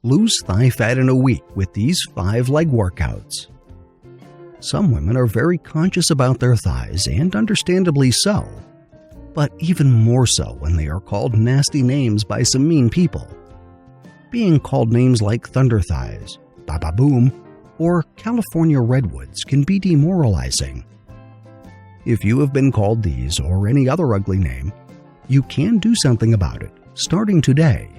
Lose thigh fat in a week with these 5 leg workouts. Some women are very conscious about their thighs, and understandably so, but even more so when they are called nasty names by some mean people. Being called names like Thunder Thighs, Baba Boom, or California Redwoods can be demoralizing. If you have been called these or any other ugly name, you can do something about it, starting today.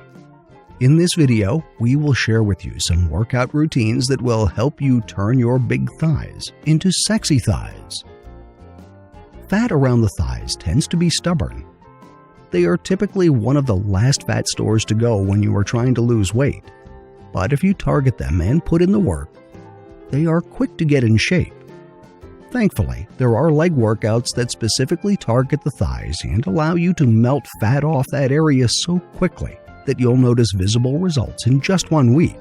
In this video, we will share with you some workout routines that will help you turn your big thighs into sexy thighs. Fat around the thighs tends to be stubborn. They are typically one of the last fat stores to go when you are trying to lose weight, but if you target them and put in the work, they are quick to get in shape. Thankfully, there are leg workouts that specifically target the thighs and allow you to melt fat off that area so quickly that you'll notice visible results in just 1 week.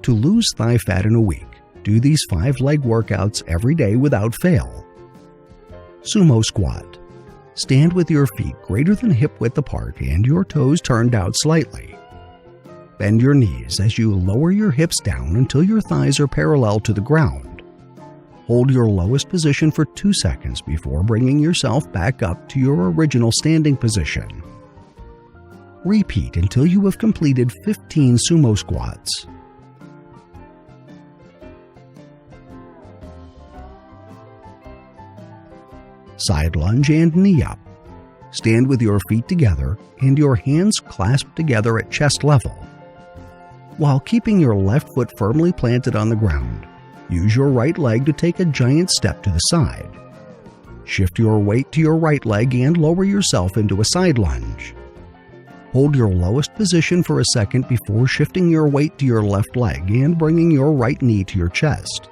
To lose thigh fat in a week, do these 5 leg workouts every day without fail. Sumo squat. Stand with your feet greater than hip width apart and your toes turned out slightly. Bend your knees as you lower your hips down until your thighs are parallel to the ground. Hold your lowest position for 2 seconds before bringing yourself back up to your original standing position. Repeat until you have completed 15 sumo squats. Side lunge and knee up. Stand with your feet together and your hands clasped together at chest level. While keeping your left foot firmly planted on the ground, use your right leg to take a giant step to the side. Shift your weight to your right leg and lower yourself into a side lunge. Hold your lowest position for a second before shifting your weight to your left leg and bringing your right knee to your chest.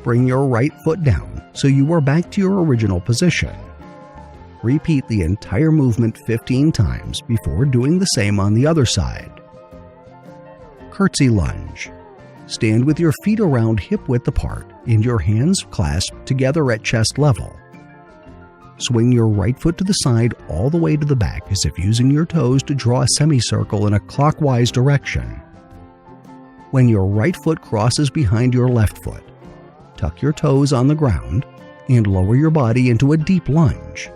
Bring your right foot down so you are back to your original position. Repeat the entire movement 15 times before doing the same on the other side. Curtsy lunge. Stand with your feet around hip width apart and your hands clasped together at chest level. Swing your right foot to the side all the way to the back as if using your toes to draw a semicircle in a clockwise direction. When your right foot crosses behind your left foot, tuck your toes on the ground and lower your body into a deep lunge.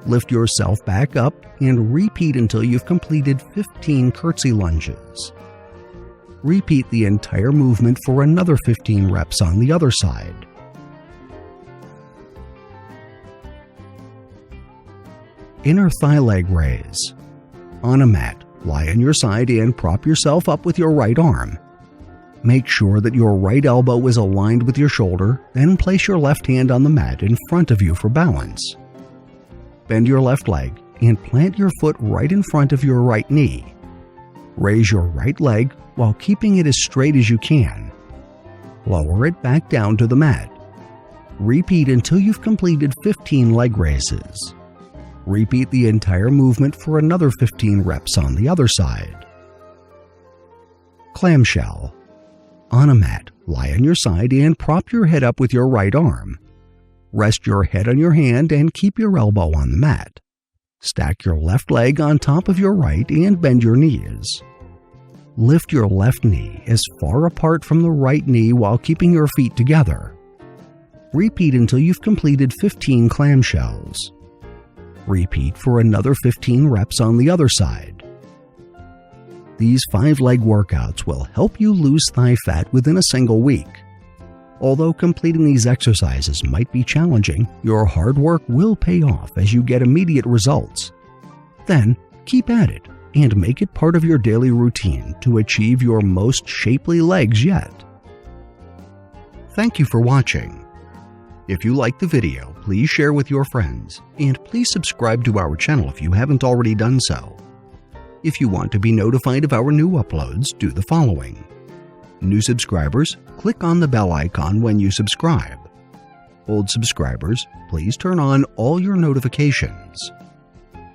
Lift yourself back up and repeat until you've completed 15 curtsy lunges. Repeat the entire movement for another 15 reps on the other side. Inner thigh leg raise. On a mat, lie on your side and prop yourself up with your right arm. Make sure that your right elbow is aligned with your shoulder, then place your left hand on the mat in front of you for balance. Bend your left leg and plant your foot right in front of your right knee. Raise your right leg while keeping it as straight as you can. Lower it back down to the mat. Repeat until you've completed 15 leg raises. Repeat the entire movement for another 15 reps on the other side. Clamshell. On a mat, lie on your side and prop your head up with your right arm. Rest your head on your hand and keep your elbow on the mat. Stack your left leg on top of your right and bend your knees. Lift your left knee as far apart from the right knee while keeping your feet together. Repeat until you've completed 15 clamshells. Repeat for another 15 reps on the other side. These 5 leg workouts will help you lose thigh fat within a single week. Although completing these exercises might be challenging, your hard work will pay off as you get immediate results. Then, keep at it and make it part of your daily routine to achieve your most shapely legs yet. Thank you for watching. If you liked the video, please share with your friends, and please subscribe to our channel if you haven't already done so. If you want to be notified of our new uploads, do the following. New subscribers, click on the bell icon when you subscribe. Old subscribers, please turn on all your notifications.